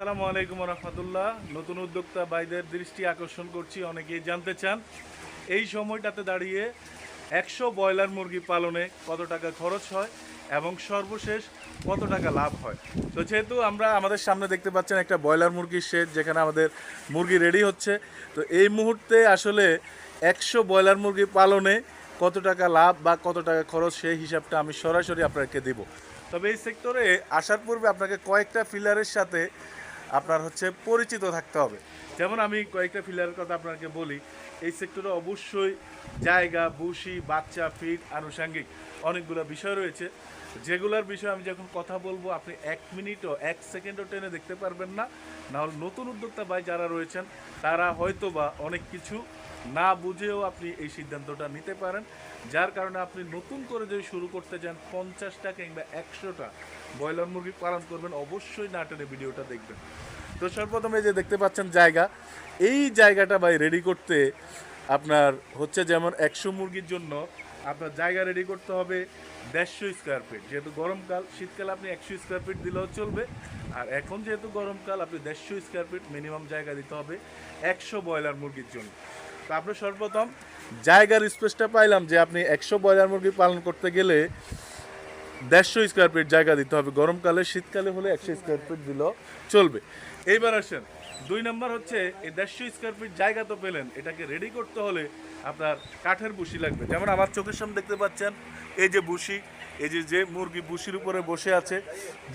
আসসালামু আলাইকুম রহমতুল্লাহ। নতুন উদ্যোক্তা ভাইদের দৃষ্টি আকর্ষণ করছি, অনেকেই জানতে চান এই সময়টাতে দাঁড়িয়ে 100 ব্রয়লার মুরগি পালনে কত টাকা খরচ হয় এবং সর্বশেষ কত টাকা লাভ হয়। তো যেহেতু আমরা আমাদের সামনে দেখতে পাচ্ছেন একটা ব্রয়লার মুরগির শেড, যেখানে আমাদের মুরগি রেডি হচ্ছে। তো এই মুহূর্তে আসলে 100 ব্রয়লার মুরগি পালনে কত টাকা লাভ বা কত টাকা খরচ, সেই হিসাবটা আমি সরাসরি আপনাকে দেব। তবে এই সেক্টরে আসার পূর্বে আপনাকে কয়েকটা ফিলারের সাথে আপনার পরিচিত থাকতে হবে। যেমন আমি কয়েকটা ফিলারের কথা আপনাকে বলি। এই সেক্টরে অবশ্যই জায়গা, বুশি, বাচ্চা, ফিড, আনুষঙ্গিক অনেকগুলো বিষয় রয়েছে, যেগুলোর বিষয়ে আমি যখন কথা বলবো আপনি 1 মিনিটও 1 সেকেন্ডও টেনে দেখতে পারবেন না। নাহলে নতুন উদ্যোক্তা ভাই যারা রয়েছেন তারা হয়তো বা অনেক কিছু না বুঝেও আপনি এই সিদ্ধান্তটা নিতে পারেন, যার কারণে আপনি নতুন করে যদি শুরু করতে চান 50টা কিংবা 100টা ব্রয়লার মুরগি পালন করবেন, অবশ্যই না টেনে ভিডিওটা দেখবেন। তো সর্বপ্রথম এই যে দেখতে পাচ্ছেন জায়গা, এই জায়গাটা ভাই রেডি করতে আপনার যেমন 100 মুরগির জন্য আপনার জায়গা রেডি করতে হবে 150 স্কোয়ার ফিট। যেহেতু গরমকাল, শীতকালে আপনি 100 স্কোয়ার ফিট দিলেও চলবে, আর এখন যেহেতু গরমকাল আপনি 150 স্কোয়ার ফিট মিনিমাম জায়গা দিতে হবে 100 ব্রয়লার মুরগির জন্য। তো আপনার সর্বপ্রথম জায়গার স্পেসটা পাইলাম যে আপনি 100 ব্রয়লার মুরগি পালন করতে গেলে 150 স্কোয়ার ফিট জায়গা দিতে হবে গরমকালে, শীতকালে হলে 100 স্কোয়ার ফিট দিলেও চলবে। এইবার আসেন 2 নম্বর এই 150 স্কোয়ার ফিট জায়গা তো পেলেন, এটাকে রেডি করতে হলে আপনার কাঠের বুশি লাগবে। যেমন আমার চোখের সামনে দেখতে পাচ্ছেন এই যে বুশি, এই যে মুরগি বুশির উপরে বসে আছে,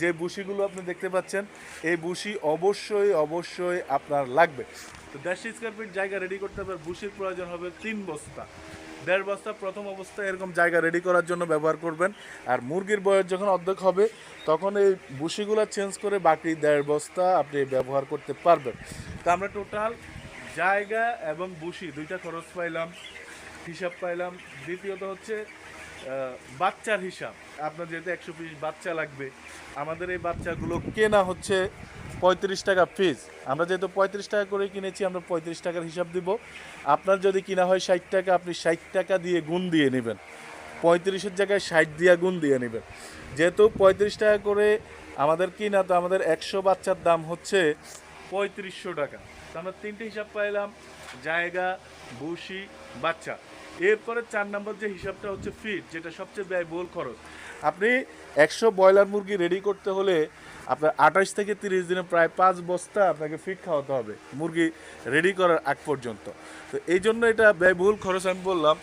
যে বুশিগুলো আপনি দেখতে পাচ্ছেন, এই বুশি অবশ্যই অবশ্যই আপনার লাগবে। তো 150 স্কোয়ার ফিট জায়গা রেডি করতে হবে, বুশির প্রয়োজন হবে 3 বস্তা। 1.5 বস্তা প্রথম অবস্থায় এরকম জায়গা রেডি করার জন্য ব্যবহার করবেন। আর মুরগির বয়স যখন অর্ধেক হবে তখন এই বুশিগুলো চেঞ্জ করে বাকি 1.5 বস্তা আপনি ব্যবহার করতে পারবেন। তো আমরা টোটাল জায়গা এবং বুশি দুইটা খরচ পাইলাম, হিসাব পাইলাম। দ্বিতীয়ত বাচ্চার হিসাব। আপনার যেহেতু 100 পিস বাচ্চা লাগবে, আমাদের এই বাচ্চাগুলো কেনা 35 টাকা পিস। আমরা যেহেতু 35 টাকা করে কিনেছি, আমরা 35 টাকার হিসাব দিব। আপনার যদি কিনা হয় 60 টাকা, আপনি 60 টাকা দিয়ে গুণ দিয়ে নেবেন, 35-এর জায়গায় 60 দিয়ে গুণ দিয়ে নেবেন। যেহেতু 35 টাকা করে আমাদের কিনা, তো আমাদের 100 বাচ্চার দাম 3500 টাকা। তো আমরা 3টে হিসাব পাইলাম, জায়গা, বুশি, বাচ্চা। এরপরে 4 নম্বর যে হিসাবটা ফিড, যেটা সবচেয়ে ব্যয়বহুল খরচ। আপনি 100 ব্রয়লার মুরগি রেডি করতে হলে আপনার 28 থেকে 30 দিনে প্রায় 5 বস্তা আপনাকে ফিড খাওয়াতে হবে মুরগি রেডি করার আগ পর্যন্ত। তো এই জন্য এটা ব্যয়বহুল খরচ। আমি বললাম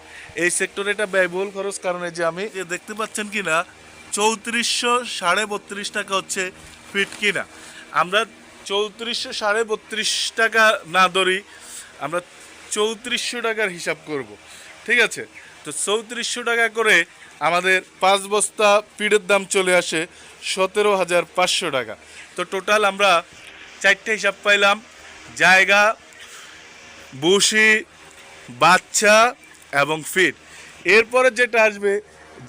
এই সেক্টরে এটা ব্যয়বহুল খরচ, কারণে যে আমি দেখতে পাচ্ছেন কিনা 3400 32.5 টাকা ফিড কিনা। আমরা 3400 32.5 টাকা না ধরি, আমরা 3400 টাকার হিসাব করব, ঠিক আছে? তো 3400 টাকা করে আমাদের 5 বস্তা ফিডের দাম চলে আসে 17,500 টাকা। তো টোটাল আমরা 4টে হিসাব পাইলাম, জায়গা, বুশি, বাচ্চা এবং ফিড। এরপরে যেটা আসবে,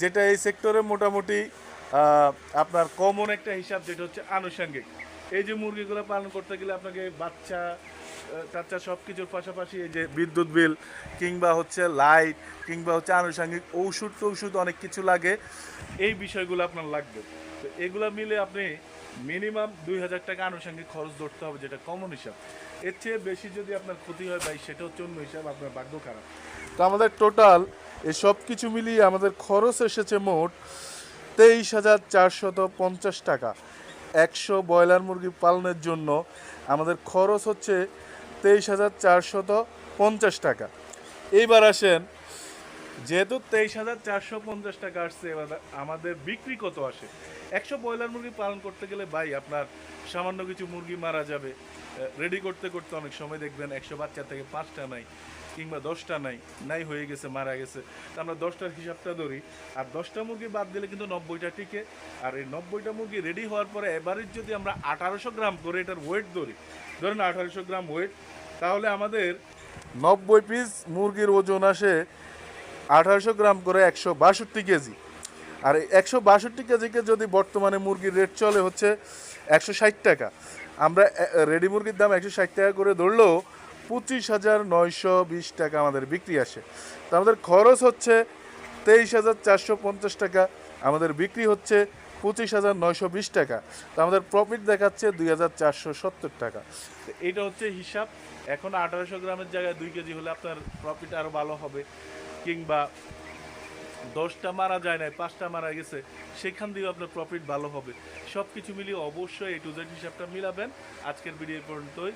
যেটা এই সেক্টরে মোটামুটি আপনার কমন একটা হিসাব, যেটা আনুষঙ্গিক। এই যে মুরগিগুলো পালন করতে গেলে আপনাকে বাচ্চা টাচ্চা সব কিছুর পাশাপাশি এই যে বিদ্যুৎ বিল কিংবা লাইট কিংবা আনুষঙ্গিক ঔষধ অনেক কিছু লাগে, এই বিষয়গুলো আপনার লাগবে। তো এগুলো মিলে আপনি মিনিমাম 2000 টাকা আনুষঙ্গিক খরচ ধরতে হবে, যেটা কমন হিসাব। এর চেয়ে বেশি যদি আপনার ক্ষতি হয় ভাই, সেটা অন্য হিসাব, আপনার ভাগ্য খারাপ। তো আমাদের টোটাল এই সব কিছু মিলিয়ে আমাদের খরচ এসেছে মোট 23,450 টাকা। 100 ব্রয়লার মুরগি পালনের জন্য আমাদের খরচ 23,450 টাকা। এইবার আসেন, যেহেতু 23,450 টাকা আসছে, এবার আমাদের বিক্রি কত আসে। 100 ব্রয়লার মুরগি পালন করতে গেলে ভাই আপনার সামান্য কিছু মুরগি মারা যাবে, রেডি করতে করতে অনেক সময় দেখবেন 100 বাচ্চা থেকে 5টা নাই কিংবা 10টা নাই হয়ে গেছে, মারা গেছে। তো আমরা 10টার হিসাবটা ধরি, আর 10টা মুরগি বাদ দিলে কিন্তু 90টা টিকে। আর এই 90টা মুরগি রেডি হওয়ার পরে এভারেজ যদি আমরা 1800 গ্রাম করে এটার ওয়েট ধরেন 1800 গ্রাম ওয়েট, তাহলে আমাদের 90 পিস মুরগির ওজন আসে 1800 গ্রাম করে 162 কেজি। আর এই 162 কেজিকে যদি বর্তমানে মুরগির রেট চলে 160 টাকা, আমরা রেডি মুরগির দাম 160 টাকা করে ধরলেও 25,920 টাকা আমাদের বিক্রি আসে। তো আমাদের খরচ 23,450 টাকা, আমাদের বিক্রি 25,920 টাকা। তো আমাদের প্রফিট দেখাচ্ছে 2,470 টাকা। তো এটা হচ্ছে হিসাব। এখন 1800 গ্রামের জায়গায় 2 কেজি হলে আপনার প্রফিট আরও ভালো হবে, কিংবা 10টা মারা যায় নাই 5টা মারা গেছে, সেখান দিয়েও আপনার প্রফিট ভালো হবে। সব কিছু মিলিয়ে অবশ্যই A to Z হিসাবটা মিলাবেন। আজকের ভিডিও পর্যন্তই।